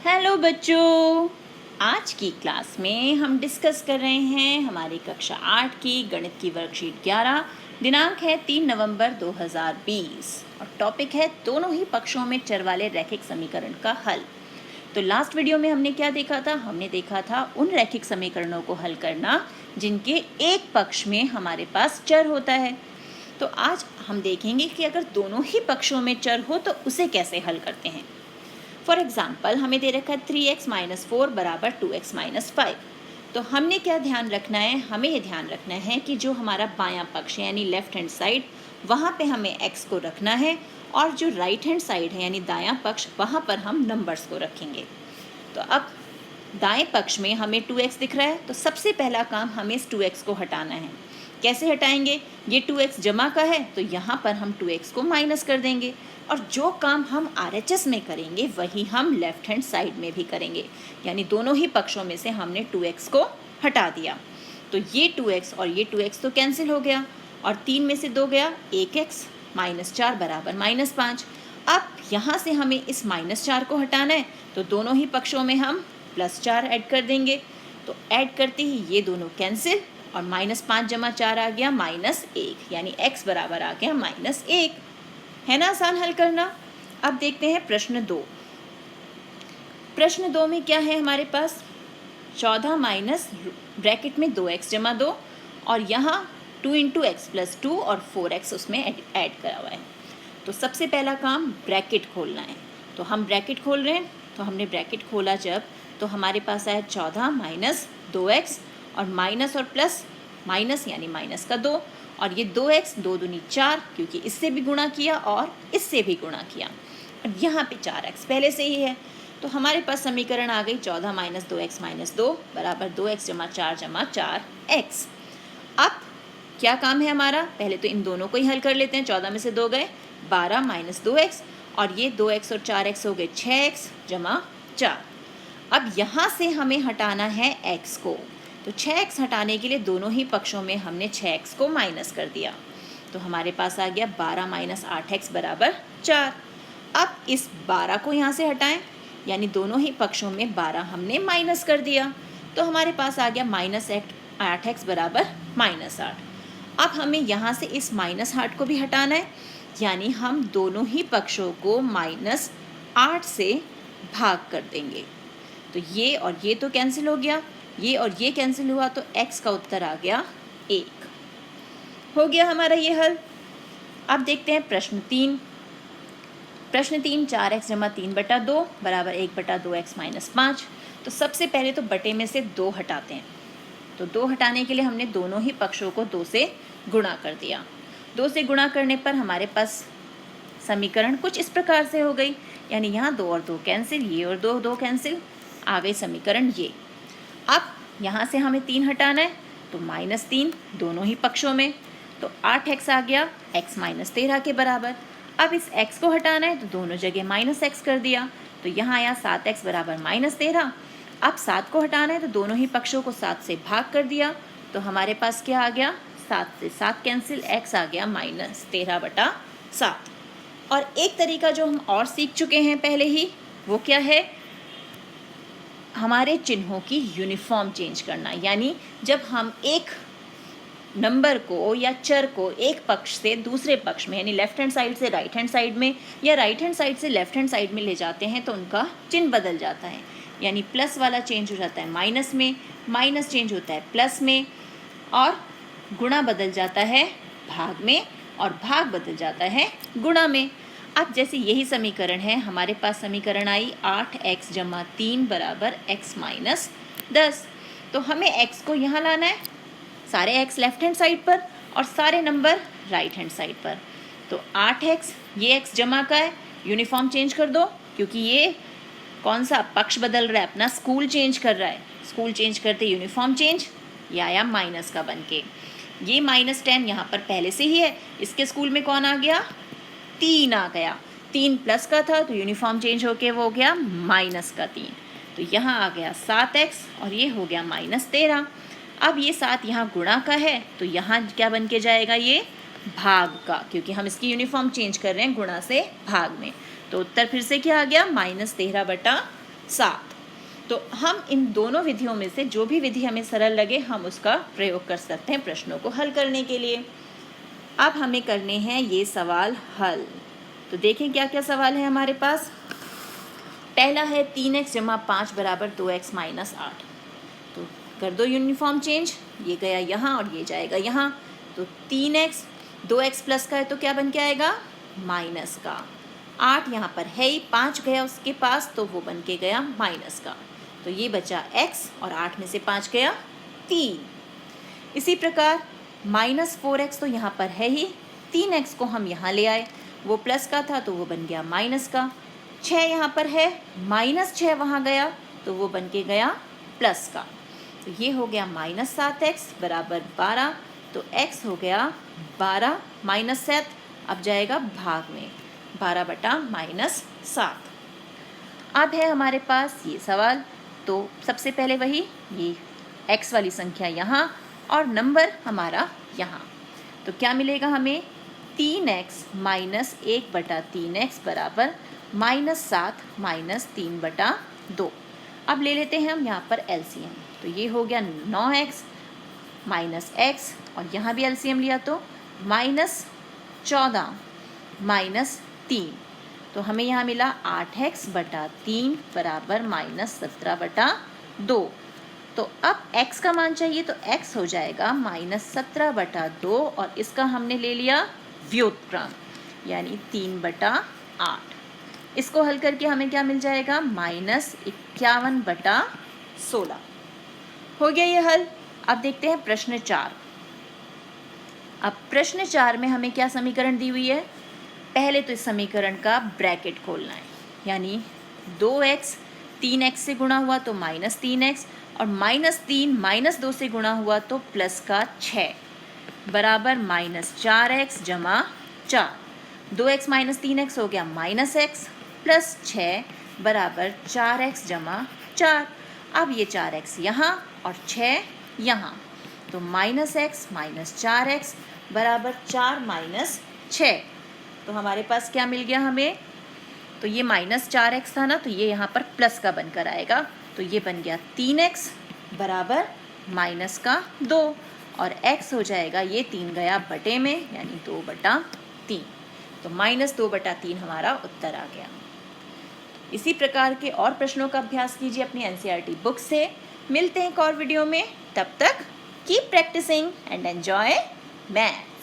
Hello बच्चों, आज की क्लास में हम डिस्कस कर रहे हैं हमारी कक्षा 8 की गणित की वर्कशीट 11। दिनांक है 3 नवंबर 2020 और टॉपिक है दोनों ही पक्षों में चर वाले रैखिक समीकरण का हल। तो लास्ट वीडियो में हमने क्या देखा था? हमने देखा था उन रैखिक समीकरणों को हल करना जिनके एक पक्ष में हमारे पास चर होता है। तो आज हम देखेंगे कि अगर दोनों ही पक्षों में चर हो तो उसे कैसे हल करते हैं। फॉर एग्जाम्पल हमें दे रखा है 3x - 4 बराबर 2x - 5। तो हमने क्या ध्यान रखना है? हमें ये ध्यान रखना है कि जो हमारा बायां पक्ष है यानी लेफ्ट हैंड साइड, वहाँ पे हमें x को रखना है और जो राइट हैंड साइड है यानी दायां पक्ष, वहाँ पर हम नंबर्स को रखेंगे। तो अब दाएं पक्ष में हमें 2x दिख रहा है, तो सबसे पहला काम हमें इस 2x को हटाना है। कैसे हटाएंगे? ये 2x जमा का है तो यहाँ पर हम 2x को माइनस कर देंगे और जो काम हम RHS में करेंगे वही हम लेफ्ट हैंड साइड में भी करेंगे, यानी दोनों ही पक्षों में से हमने 2x को हटा दिया। तो ये 2x और ये 2x तो कैंसिल हो गया और 3 में से 2 गया, 1x - 4 बराबर -5। अब यहाँ से हमें इस -4 को हटाना है, तो दोनों ही पक्षों में हम +4 ऐड कर देंगे। तो ऐड करते ही ये दोनों कैंसिल और -5 जमा 4 आ गया -1, यानी x बराबर आ गया -1। है ना आसान हल करना? अब देखते हैं प्रश्न 2। प्रश्न 2 में क्या है हमारे पास? 14 माइनस ब्रैकेट में 2x जमा 2 और यहाँ 2 × x + 2 और 4x उसमें ऐड करा हुआ है। तो सबसे पहला काम ब्रैकेट खोलना है। तो हम ब्रैकेट खोल रहे हैं, तो हमने ब्रैकेट खोला जब, तो हमारे पास आया 14 माइनस 2x और माइनस और प्लस, माइनस यानी माइनस का 2 और ये 2x 2 दूनी 4, क्योंकि इससे भी गुणा किया और इससे भी गुणा किया और यहाँ पे 4x पहले से ही है। तो हमारे पास समीकरण आ गई 14 - 2x - 2 बराबर 2x + 4 = 4x। अब क्या काम है हमारा? पहले तो इन दोनों को ही हल कर लेते हैं। 14 में से 2 गए, 12 - 2x और ये 2x और 4x हो गए 6x + 4। अब यहाँ से हमें हटाना है x को, तो 6x हटाने के लिए दोनों ही पक्षों में हमने 6x को माइनस कर दिया। तो हमारे पास आ गया 12 - 8x बराबर 4। अब इस 12 को यहाँ से हटाएं, यानी दोनों ही पक्षों में 12 हमने माइनस कर दिया। तो हमारे पास आ गया -8x बराबर -8। अब हमें यहाँ से इस -8 को भी हटाना है, यानी हम दोनों ही पक्षों को -8 से भाग कर देंगे। तो ये और ये तो कैंसिल हो गया, ये और ये कैंसिल हुआ, तो x का उत्तर आ गया 1। हो गया हमारा ये हल। अब देखते हैं प्रश्न 3। प्रश्न 3 4x + 3/2 बराबर 1/2x - 5। तो सबसे पहले तो बटे में से 2 हटाते हैं। तो 2 हटाने के लिए हमने दोनों ही पक्षों को 2 से गुणा कर दिया। 2 से गुणा करने पर हमारे पास समीकरण कुछ इस प्रकार से हो गई, यानी यहाँ 2 और 2 कैंसिल, ये और 2 कैंसिल, आ गई समीकरण ये। अब यहाँ से हमें 3 हटाना है, तो -3 दोनों ही पक्षों में, तो 8x आ गया x - 13 के बराबर। अब इस x को हटाना है, तो दोनों जगह -x कर दिया, तो यहाँ आया 7x बराबर -13। अब 7 को हटाना है, तो दोनों ही पक्षों को 7 से भाग कर दिया, तो हमारे पास क्या आ गया? 7 से 7 कैंसिल, x आ गया -13/7। और एक तरीका जो हम और सीख चुके हैं पहले ही, वो क्या है? हमारे चिन्हों की यूनिफॉर्म चेंज करना, यानी जब हम एक नंबर को या चर को एक पक्ष से दूसरे पक्ष में, यानी लेफ्ट हैंड साइड से राइट हैंड साइड में या राइट हैंड साइड से लेफ्ट हैंड साइड में ले जाते हैं, तो उनका चिन्ह बदल जाता है। यानी प्लस वाला चेंज हो जाता है माइनस में, माइनस चेंज होता है प्लस में, और गुणा बदल जाता है भाग में, और भाग बदल जाता है गुणा में। अब जैसे यही समीकरण है, हमारे पास समीकरण आई 8x + 3 बराबर x - 10। तो हमें x को यहाँ लाना है, सारे x लेफ्ट हैंड साइड पर और सारे नंबर राइट हैंड साइड पर। तो 8x, ये x जमा का है, यूनिफॉर्म चेंज कर दो, क्योंकि ये कौन सा पक्ष बदल रहा है? अपना स्कूल चेंज कर रहा है। स्कूल चेंज करते यूनिफॉर्म चेंज, ये आया माइनस का बन के। ये -10 यहाँ पर पहले से ही है, इसके स्कूल में कौन आ गया? 3 आ गया। 3 प्लस का था, तो यूनिफॉर्म चेंज होके वो हो गया -3। तो यहाँ आ गया 7x और ये हो गया -13। अब ये 7 यहाँ गुणा का है, तो यहाँ क्या बन के जाएगा? ये भाग का, क्योंकि हम इसकी यूनिफॉर्म चेंज कर रहे हैं गुणा से भाग में। तो उत्तर फिर से क्या आ गया? -13/7। 7। तो हम इन दोनों विधियों में से जो भी विधि हमें सरल लगे हम उसका प्रयोग कर सकते हैं प्रश्नों को हल करने के लिए। अब हमें करने हैं ये सवाल हल। तो देखें क्या क्या सवाल है हमारे पास। पहला है 3x जमा 5 बराबर 2x माइनस 8। तो कर दो यूनिफॉर्म चेंज, ये गया यहाँ और ये जाएगा यहाँ। तो 3x 2x प्लस का है तो क्या बन के आएगा माइनस का। 8 यहाँ पर है ही, 5 गया उसके पास तो वो बन के गया माइनस का। तो ये बचा x और 8 में से 5 गया 3। इसी प्रकार -4x तो यहाँ पर है ही, 3x को हम यहाँ ले आए, वो प्लस का था तो वो बन गया माइनस का। 6 यहाँ पर है, -6 वहाँ गया तो वो बन के गया प्लस का। तो ये हो गया -7x बराबर 12। तो x हो गया 12 -7, अब जाएगा भाग में 12 बटा -7। अब है हमारे पास ये सवाल। तो सबसे पहले वही ये x वाली संख्या यहाँ और नंबर हमारा यहाँ। तो क्या मिलेगा हमें 3x माइनस 1 बटा 3x बराबर -7 माइनस 3 बटा 2। अब ले लेते हैं हम यहाँ पर एलसीएम। तो ये हो गया 9x माइनस x और यहाँ भी एलसीएम लिया तो -14 माइनस 3। तो हमें यहाँ मिला 8x बटा 3 बराबर -17 बटा 2। तो अब x का मान चाहिए तो x हो जाएगा -17 बटा 2 और इसका हमने ले लिया व्युत्क्रम यानी 3 बटा 8। इसको हल करके हमें क्या मिल जाएगा -51 बटा 16। हो गया ये हल। अब देखते हैं प्रश्न 4। अब प्रश्न 4 में हमें क्या समीकरण दी हुई है। पहले तो इस समीकरण का ब्रैकेट खोलना है, यानी 2x 3x से गुणा हुआ तो -3x और -3 -2 से गुणा हुआ तो प्लस का 6 बराबर -4x जमा 4। 2x माइनस 3x हो गया -x प्लस 6 बराबर 4x जमा 4। अब ये 4x यहाँ और 6 यहाँ, तो -x माइनस 4x बराबर 4 माइनस 6। तो हमारे पास क्या मिल गया हमें। तो ये -4x था ना, तो ये यहाँ पर प्लस का बनकर आएगा। तो ये बन गया 3x बराबर माइनस का 2 और x हो जाएगा ये 3 गया बटे में यानी 2 बटा 3। तो -2 बटा 3 हमारा उत्तर आ गया। इसी प्रकार के और प्रश्नों का अभ्यास कीजिए अपनी एनसीईआरटी बुक से। मिलते हैं एक और वीडियो में, तब तक keep practising and enjoy math.